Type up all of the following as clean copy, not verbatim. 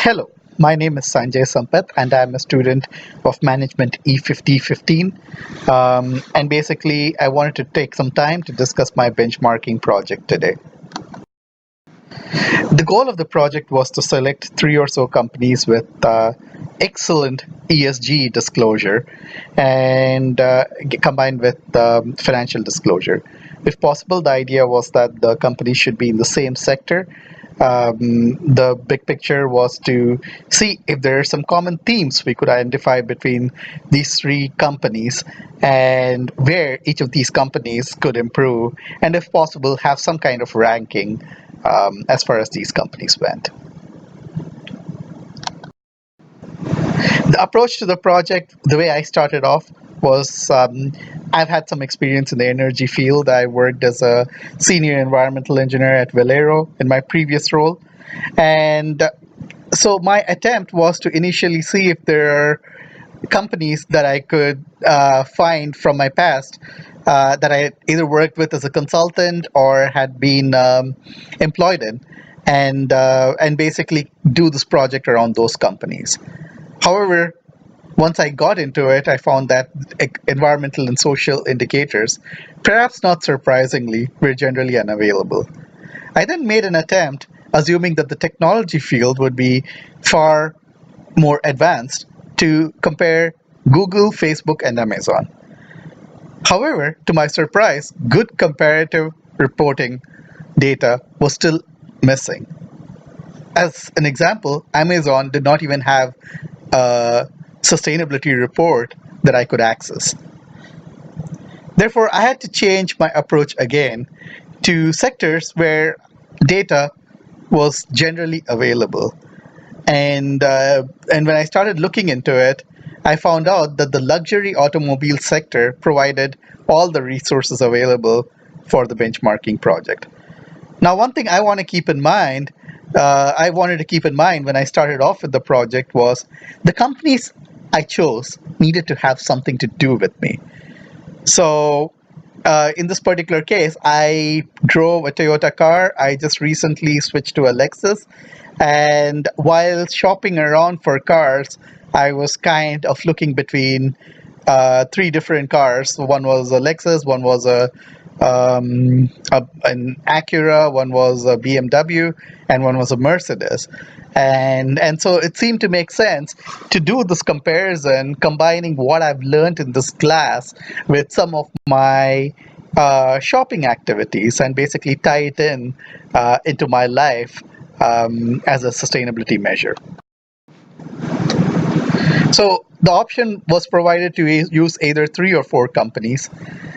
Hello, my name is Sanjay Sampath, and I'm a student of Management E5015. And basically, I wanted to take some time to discuss my benchmarking project today. The goal of the project was to select three or so companies with excellent ESG disclosure and combined with financial disclosure. If possible, the idea was that the companies should be in the same sector. The big picture was to see if there are some common themes we could identify between these three companies and where each of these companies could improve, and if possible, have some kind of ranking as far as these companies went. The approach to the project, the way I started off, was I've had some experience in the energy field. I worked as a senior environmental engineer at Valero in my previous role. And so my attempt was to initially see if there are companies that I could find from my past that I had either worked with as a consultant or had been employed in, and basically do this project around those companies. However, once I got into it, I found that environmental and social indicators, perhaps not surprisingly, were generally unavailable. I then made an attempt, assuming that the technology field would be far more advanced, to compare Google, Facebook, and Amazon. However, to my surprise, good comparative reporting data was still missing. As an example, Amazon did not even have a sustainability report that I could access. Therefore, I had to change my approach again to sectors where data was generally available. And when I started looking into it, I found out that the luxury automobile sector provided all the resources available for the benchmarking project. Now, one thing I wanted to keep in mind when I started off with the project was the companies I chose needed to have something to do with me. So, in this particular case, I drove a Toyota car. I just recently switched to a Lexus. And while shopping around for cars, I was kind of looking between three different cars. One was a Lexus, one was an Acura, one was a BMW, and one was a Mercedes. And so it seemed to make sense to do this comparison, combining what I've learned in this class with some of my shopping activities, and basically tie it in into my life as a sustainability measure. So the option was provided to use either three or four companies.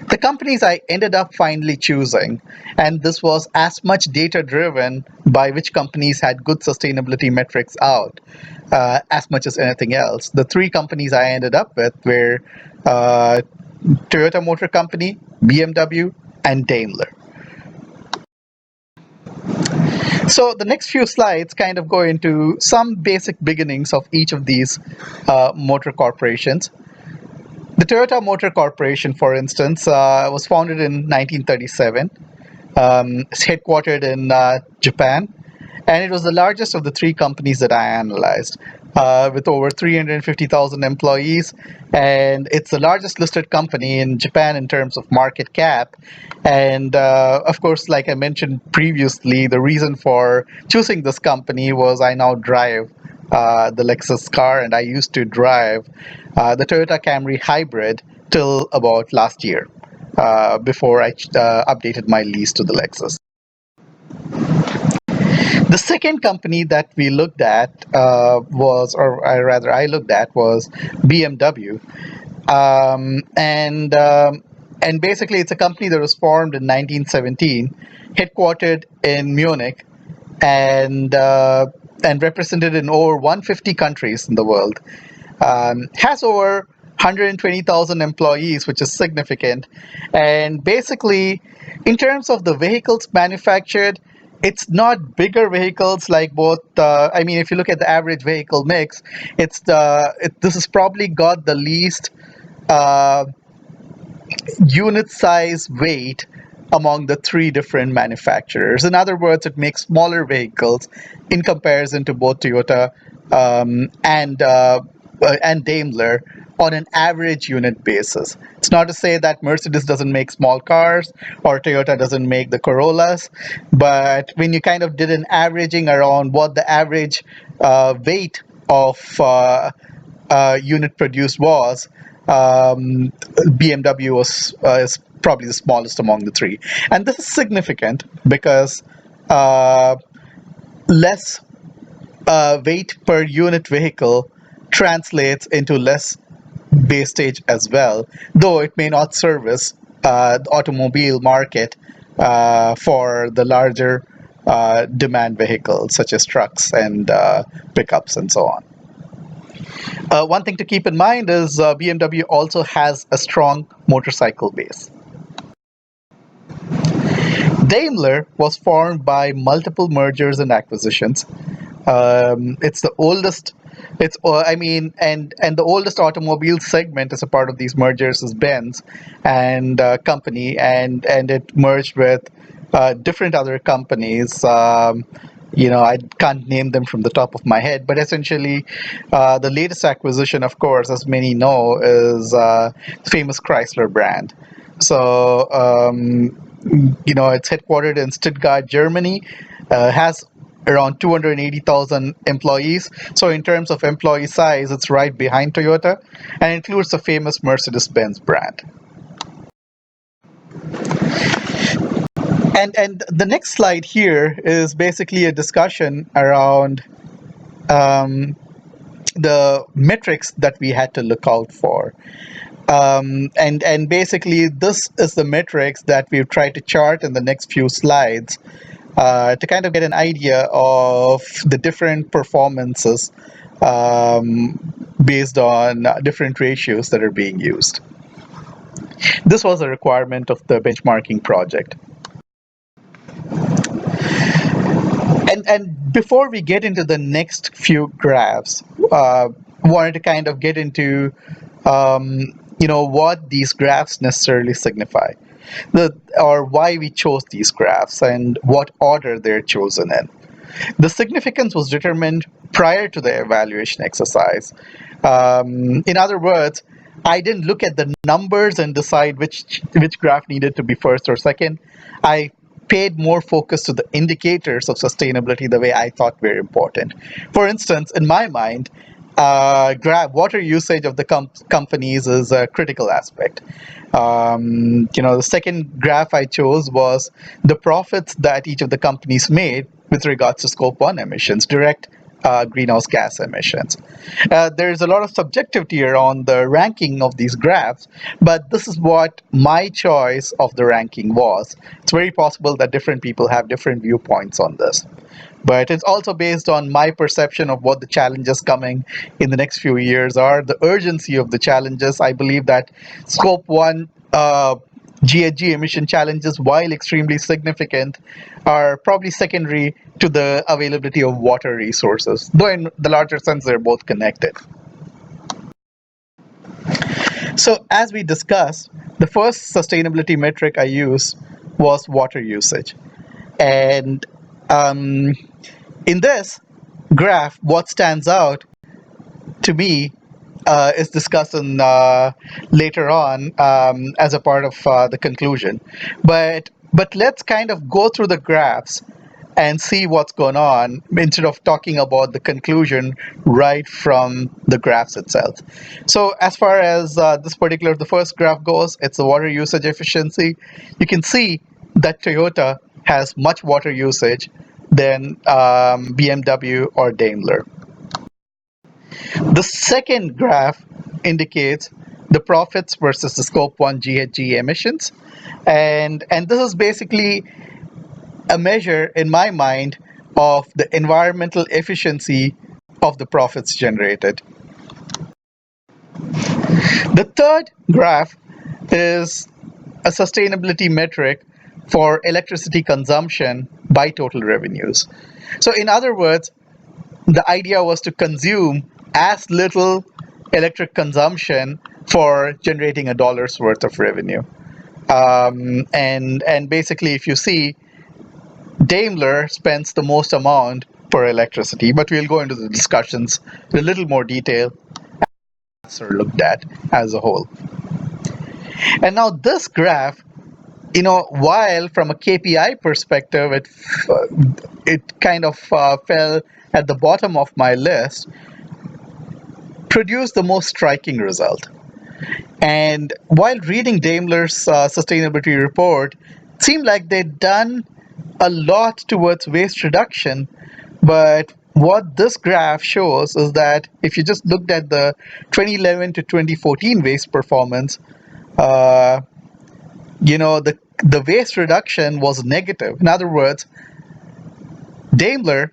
The companies I ended up finally choosing, and this was as much data driven by which companies had good sustainability metrics out as much as anything else. The three companies I ended up with were uh, Toyota Motor Company, BMW, and Daimler. So the next few slides kind of go into some basic beginnings of each of these motor corporations. The Toyota Motor Corporation, for instance, was founded in 1937. It's headquartered in Japan, and it was the largest of the three companies that I analyzed, with over 350,000 employees, and it's the largest listed company in Japan in terms of market cap. And of course, like I mentioned previously, the reason for choosing this company was I now drive the Lexus car, and I used to drive the Toyota Camry Hybrid till about last year, before I updated my lease to the Lexus. The second company that we looked at I looked at, was BMW, and basically it's a company that was formed in 1917, headquartered in Munich, and represented in over 150 countries in the world. Has over 120,000 employees, which is significant. And basically, in terms of the vehicles manufactured, it's not bigger vehicles like both. I mean, if you look at the average vehicle mix, this has probably got the least uh, unit size weight among the three different manufacturers. In other words, it makes smaller vehicles in comparison to both Toyota and Daimler on an average unit basis. It's not to say that Mercedes doesn't make small cars or Toyota doesn't make the Corollas, but when you kind of did an averaging around what the average weight of unit produced was, BMW is probably the smallest among the three, and this is significant because uh, less weight per unit vehicle translates into less wastage as well, though it may not service the automobile market for the larger demand vehicles such as trucks and pickups and so on. One thing to keep in mind is BMW also has a strong motorcycle base. Daimler was formed by multiple mergers and acquisitions. It's the oldest. And the oldest automobile segment as a part of these mergers is Benz and company, and it merged with different other companies. I can't name them from the top of my head, but essentially, the latest acquisition, of course, as many know, is famous Chrysler brand. So, it's headquartered in Stuttgart, Germany, has around 280,000 employees. So, in terms of employee size, it's right behind Toyota and includes the famous Mercedes Benz brand. And the next slide here is basically a discussion around um, the metrics that we had to look out for. And basically, this is the metrics that we've tried to chart in the next few slides to kind of get an idea of the different performances based on different ratios that are being used. This was a requirement of the benchmarking project. And before we get into the next few graphs, wanted to kind of get into what these graphs necessarily signify, or why we chose these graphs and what order they're chosen in. The significance was determined prior to the evaluation exercise. In other words, I didn't look at the numbers and decide which graph needed to be first or second. I paid more focus to the indicators of sustainability the way I thought were important. For instance, in my mind, water usage of the companies is a critical aspect. The second graph I chose was the profits that each of the companies made with regards to Scope 1 emissions, direct greenhouse gas emissions. There's a lot of subjectivity around the ranking of these graphs, but this is what my choice of the ranking was. It's very possible that different people have different viewpoints on this. But it's also based on my perception of what the challenges coming in the next few years are, the urgency of the challenges. I believe that Scope 1 GHG emission challenges, while extremely significant, are probably secondary to the availability of water resources, though in the larger sense they're both connected. So as we discussed, the first sustainability metric I used was water usage. And in this graph, what stands out to me is discussed later on as a part of the conclusion. But let's kind of go through the graphs and see what's going on instead of talking about the conclusion right from the graphs itself. So as far as the first graph goes, it's the water usage efficiency. You can see that Toyota has much water usage than BMW or Daimler. The second graph indicates the profits versus the Scope 1 GHG emissions. And this is basically a measure, in my mind, of the environmental efficiency of the profits generated. The third graph is a sustainability metric for electricity consumption by total revenues. So in other words, the idea was to consume as little electric consumption for generating a dollar's worth of revenue. And basically, if you see, Daimler spends the most amount for electricity, but we'll go into the discussions in a little more detail as are looked at as a whole. And now this graph, while from a KPI perspective, it kind of fell at the bottom of my list, produced the most striking result. And while reading Daimler's sustainability report, it seemed like they'd done a lot towards waste reduction. But what this graph shows is that if you just looked at the 2011 to 2014 waste performance, uh, the waste reduction was negative. In other words, Daimler,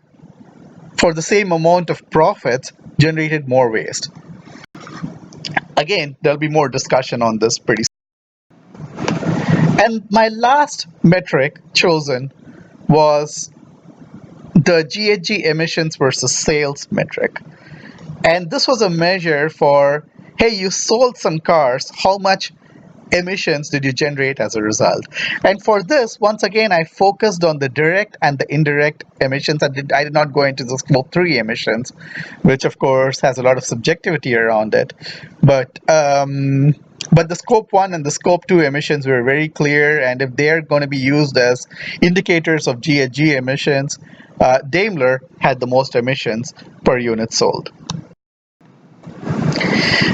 for the same amount of profits, generated more waste. Again, there'll be more discussion on this pretty soon. And my last metric chosen was the GHG emissions versus sales metric. And this was a measure for, hey, you sold some cars, how much emissions did you generate as a result? And for this, once again, I focused on the direct and the indirect emissions. I did not go into the scope 3 emissions, which of course has a lot of subjectivity around it. But the scope 1 and the scope 2 emissions were very clear, and if they're going to be used as indicators of GHG emissions, Daimler had the most emissions per unit sold.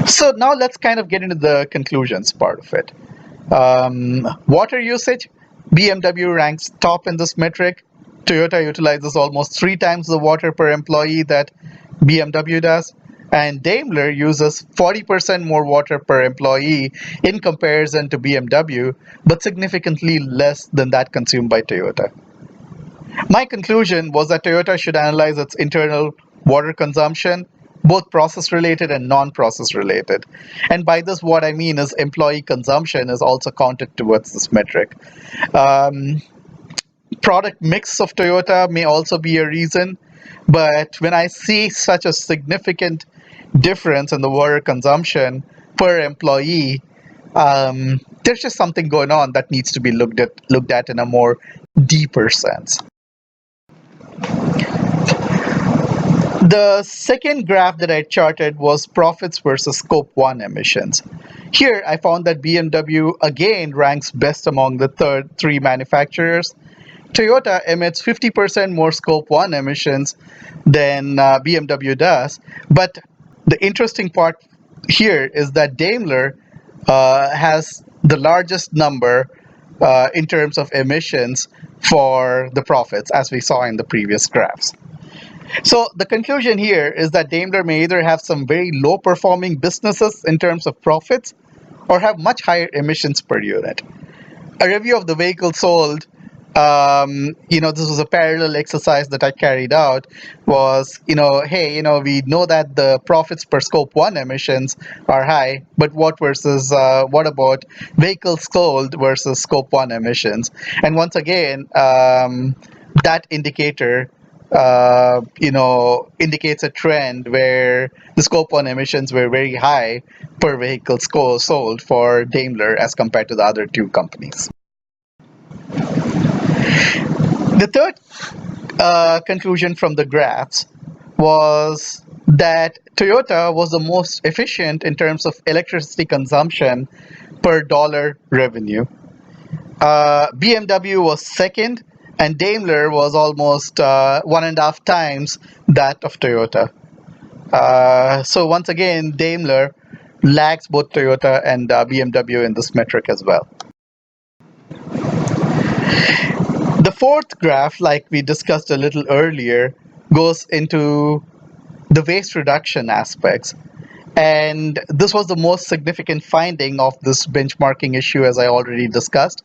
So now let's kind of get into the conclusions part of it. Water usage, BMW ranks top in this metric. Toyota utilizes almost 3 times the water per employee that BMW does. And Daimler uses 40% more water per employee in comparison to BMW, but significantly less than that consumed by Toyota. My conclusion was that Toyota should analyze its internal water consumption, both process related and non-process related. And by this, what I mean is employee consumption is also counted towards this metric. Product mix of Toyota may also be a reason, but when I see such a significant difference in the water consumption per employee, there's just something going on that needs to be looked at in a more deeper sense. The second graph that I charted was profits versus scope 1 emissions. Here I found that BMW again ranks best among the three manufacturers. Toyota emits 50% more scope 1 emissions than BMW does, but the interesting part here is that Daimler has the largest number in terms of emissions for the profits, as we saw in the previous graphs. So the conclusion here is that Daimler may either have some very low performing businesses in terms of profits or have much higher emissions per unit. A review of the vehicle sold, this was a parallel exercise that I carried out, was, hey, we know that the profits per scope 1 emissions are high, but what about vehicles sold versus scope 1 emissions? And once again, that indicator indicates a trend where the scope 1 emissions were very high per vehicle sold for Daimler as compared to the other two companies. The third conclusion from the graphs was that Toyota was the most efficient in terms of electricity consumption per dollar revenue. BMW was second, and Daimler was almost 1.5 times that of Toyota. So once again, Daimler lags both Toyota and BMW in this metric as well. The fourth graph, like we discussed a little earlier, goes into the waste reduction aspects. And this was the most significant finding of this benchmarking issue, as I already discussed.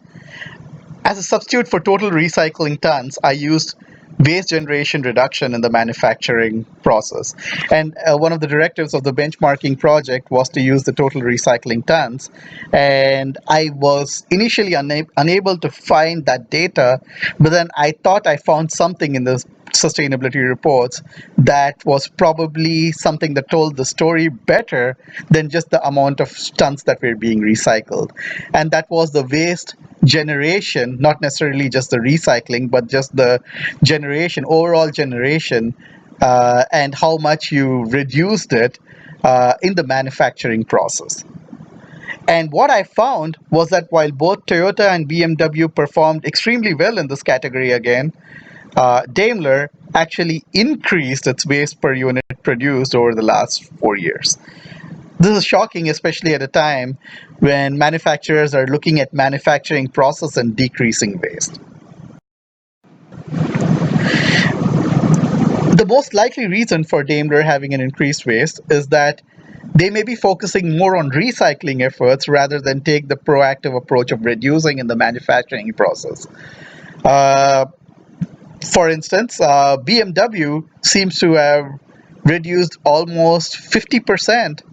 As a substitute for total recycling tons, I used waste generation reduction in the manufacturing process. And one of the directives of the benchmarking project was to use the total recycling tons. And I was initially unable to find that data, but then I thought I found something in the sustainability reports that was probably something that told the story better than just the amount of tons that were being recycled. And that was the waste generation, not necessarily just the recycling, but just the generation, overall generation, and how much you reduced it in the manufacturing process. And what I found was that while both Toyota and BMW performed extremely well in this category again, Daimler actually increased its waste per unit produced over the last 4 years. This is shocking, especially at a time when manufacturers are looking at manufacturing process and decreasing waste. The most likely reason for Daimler having an increased waste is that they may be focusing more on recycling efforts rather than take the proactive approach of reducing in the manufacturing process. Uh, for instance, BMW seems to have reduced almost 50%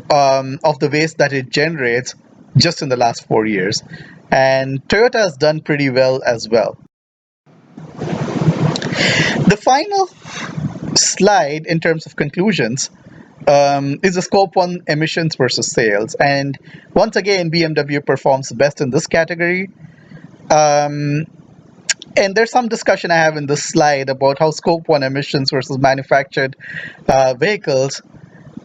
of the waste that it generates just in the last 4 years. And Toyota has done pretty well as well. The final slide in terms of conclusions is the scope 1 emissions versus sales. And once again, BMW performs best in this category. Um, and there's some discussion I have in this slide about how scope 1 emissions versus manufactured vehicles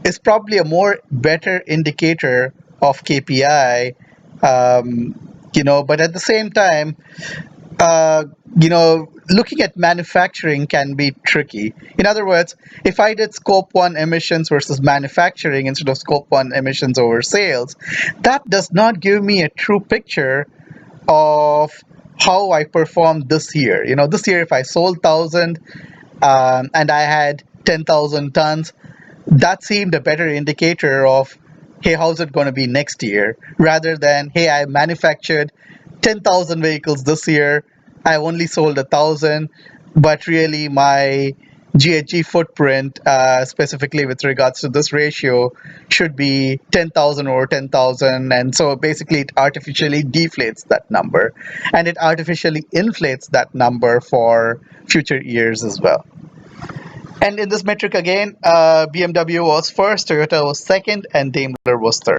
is probably a more better indicator of KPI. But at the same time, uh, looking at manufacturing can be tricky. In other words, if I did scope 1 emissions versus manufacturing instead of scope 1 emissions over sales, that does not give me a true picture of how I performed this year. This year, if I sold 1,000 and I had 10,000 tons, that seemed a better indicator of, hey, how's it going to be next year, rather than, hey, I manufactured 10,000 vehicles this year, I only sold 1,000, but really my GHG footprint, specifically with regards to this ratio, should be 10,000 over 10,000. And so basically it artificially deflates that number, and it artificially inflates that number for future years as well. And in this metric again, BMW was first, Toyota was second, and Daimler was third.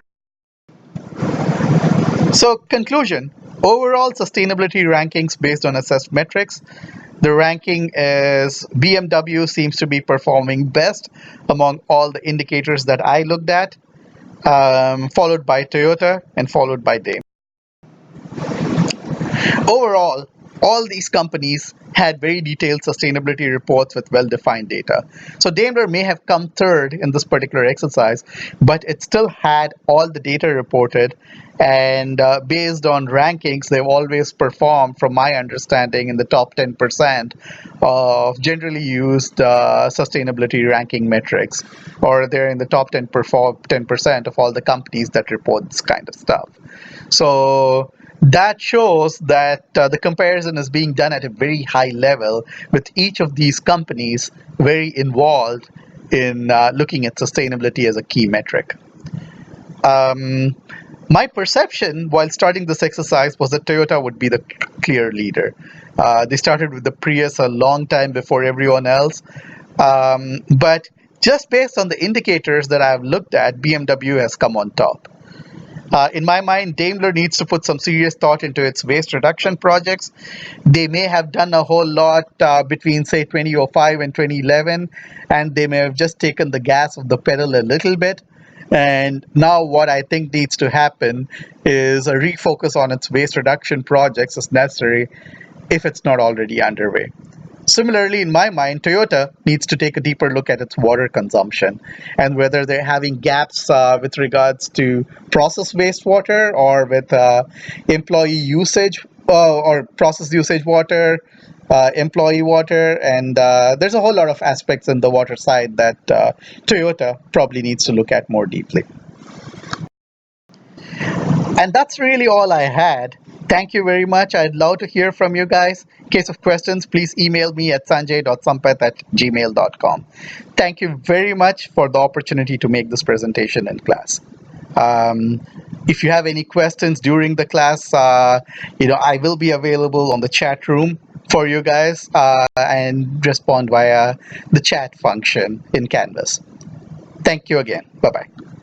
So conclusion, overall sustainability rankings based on assessed metrics. The ranking is BMW seems to be performing best among all the indicators that I looked at, followed by Toyota and followed by Daimler. Overall, all these companies had very detailed sustainability reports with well-defined data. So Daimler may have come third in this particular exercise, but it still had all the data reported, and based on rankings, they've always performed, from my understanding, in the top 10% of generally used sustainability ranking metrics, or they're in the top 10% of all the companies that report this kind of stuff. So that shows that the comparison is being done at a very high level, with each of these companies very involved in looking at sustainability as a key metric. My perception while starting this exercise was that Toyota would be the clear leader. They started with the Prius a long time before everyone else, but just based on the indicators that I've looked at, BMW has come on top. In my mind, Daimler needs to put some serious thought into its waste reduction projects. They may have done a whole lot between, say, 2005 and 2011, and they may have just taken the gas off the pedal a little bit. And now what I think needs to happen is a refocus on its waste reduction projects as necessary, if it's not already underway. Similarly, in my mind, Toyota needs to take a deeper look at its water consumption and whether they're having gaps with regards to process wastewater or with employee usage or process usage water, employee water, and there's a whole lot of aspects in the water side that Toyota probably needs to look at more deeply. And that's really all I had. Thank you very much. I'd love to hear from you guys. In case of questions, please email me at sanjay.sampath@gmail.com. Thank you very much for the opportunity to make this presentation in class. Um, if you have any questions during the class, I will be available on the chat room for you guys and respond via the chat function in Canvas. Thank you again. Bye bye.